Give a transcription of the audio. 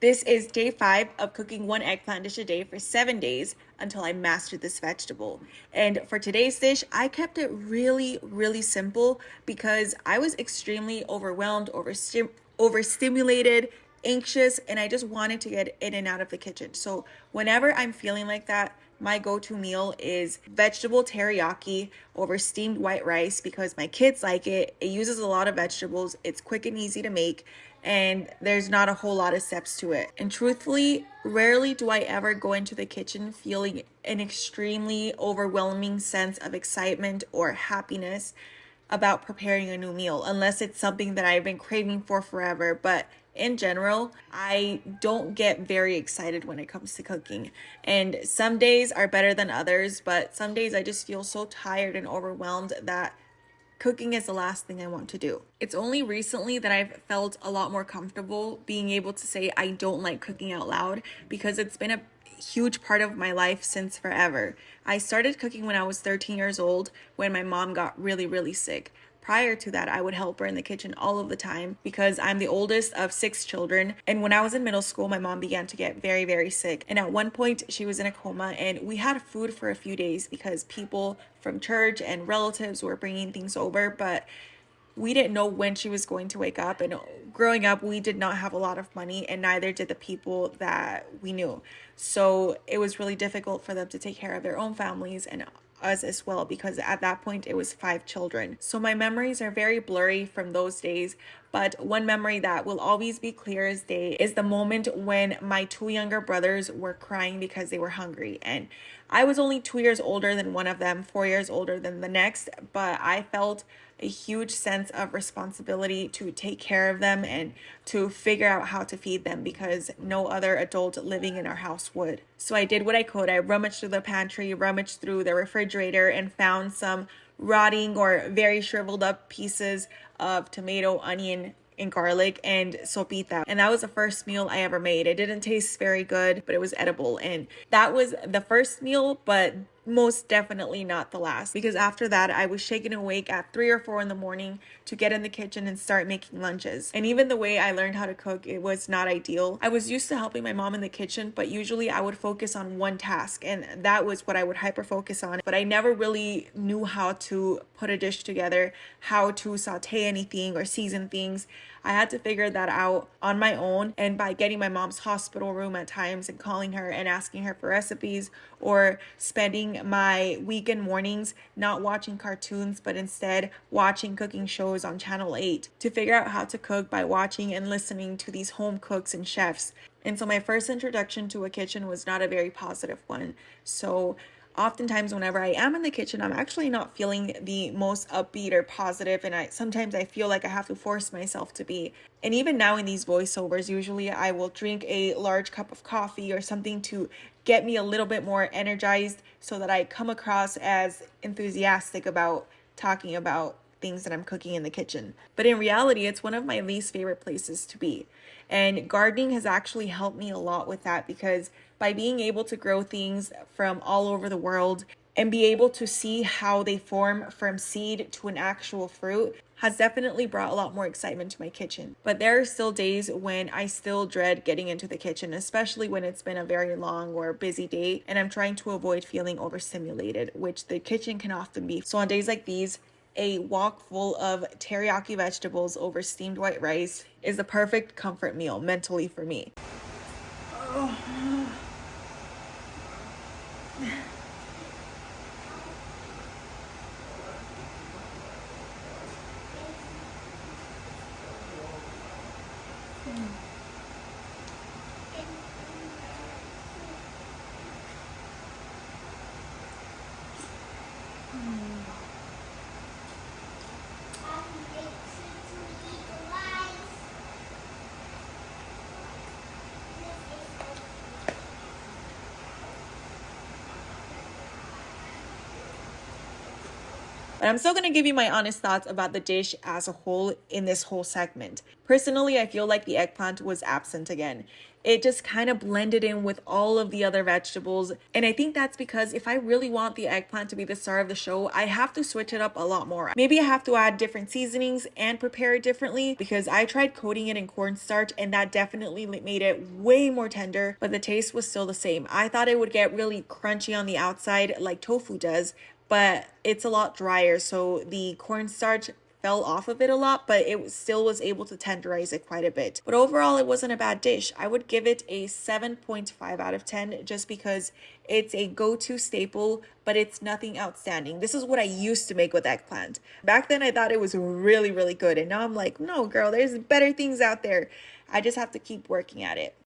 This is day 5 of cooking one eggplant dish a day for 7 days until I mastered this vegetable. And for today's dish, I kept it really simple because I was extremely overwhelmed, overstimulated, anxious, and I just wanted to get in and out of the kitchen. So whenever I'm feeling like that, my go-to meal is vegetable teriyaki over steamed white rice because my kids like it. It uses a lot of vegetables. It's quick and easy to make, and there's not a whole lot of steps to it. And truthfully, rarely do I ever go into the kitchen feeling an extremely overwhelming sense of excitement or happiness about preparing a new meal, unless it's something that I've been craving for forever. But in general, I don't get very excited when it comes to cooking. And some days are better than others, but some days I just feel so tired and overwhelmed that cooking is the last thing I want to do. It's only recently that I've felt a lot more comfortable being able to say I don't like cooking out loud because it's been a huge part of my life since forever. I started cooking when I was 13 years old when my mom got really sick. Prior to that, I would help her in the kitchen all of the time because I'm the oldest of 6 children. And when I was in middle school, my mom began to get very sick. And at one point, she was in a coma, and we had food for a few days because people from church and relatives were bringing things over. But we didn't know when she was going to wake up. And growing up, we did not have a lot of money, and neither did the people that we knew. So it was really difficult for them to take care of their own families and us as well, because at that point it was 5 children. So my memories are very blurry from those days, but one memory that will always be clear as day is the moment when my 2 younger brothers were crying because they were hungry. And I was only 2 years older than one of them, 4 years older than the next, but I felt a huge sense of responsibility to take care of them and to figure out how to feed them because no other adult living in our house would. So I did what I could. I rummaged through the pantry, rummaged through the refrigerator, and found some rotting or very shriveled up pieces of tomato, onion, and garlic and sopita. And that was the first meal I ever made. It didn't taste very good, but it was edible. And that was the first meal, but most definitely not the last, because after that I was shaken awake at 3 or 4 in the morning to get in the kitchen and start making lunches. And even the way I learned how to cook, it was not ideal. I was used to helping my mom in the kitchen, but usually I would focus on one task, and that was what I would hyper focus on. But I never really knew how to put a dish together, how to saute anything or season things. I had to figure that out on my own, and by getting my mom's hospital room at times and calling her and asking her for recipes, or spending my weekend mornings not watching cartoons but instead watching cooking shows on Channel 8 to figure out how to cook by watching and listening to these home cooks and chefs. And so my first introduction to a kitchen was not a very positive one. So oftentimes whenever I am in the kitchen, I'm actually not feeling the most upbeat or positive, and sometimes I feel like I have to force myself to be. And even now in these voiceovers, usually I will drink a large cup of coffee or something to get me a little bit more energized so that I come across as enthusiastic about talking about things that I'm cooking in the kitchen. But in reality, it's one of my least favorite places to be. And gardening has actually helped me a lot with that, because by being able to grow things from all over the world and be able to see how they form from seed to an actual fruit has definitely brought a lot more excitement to my kitchen. But there are still days when I still dread getting into the kitchen, especially when it's been a very long or busy day and I'm trying to avoid feeling overstimulated, which the kitchen can often be. So on days like these, a wok full of teriyaki vegetables over steamed white rice is the perfect comfort meal mentally for me. But I'm still gonna give you my honest thoughts about the dish as a whole in this whole segment. Personally, I feel like the eggplant was absent again. It just kind of blended in with all of the other vegetables. And I think that's because if I really want the eggplant to be the star of the show, I have to switch it up a lot more. Maybe I have to add different seasonings and prepare it differently, because I tried coating it in cornstarch and that definitely made it way more tender, but the taste was still the same. I thought it would get really crunchy on the outside like tofu does, but it's a lot drier, so the cornstarch fell off of it a lot, but it still was able to tenderize it quite a bit. But overall, it wasn't a bad dish. I would give it a 7.5 out of 10 just because it's a go-to staple, but it's nothing outstanding. This is what I used to make with eggplant. Back then, I thought it was really, really good, and now I'm like, no, girl, there's better things out there. I just have to keep working at it.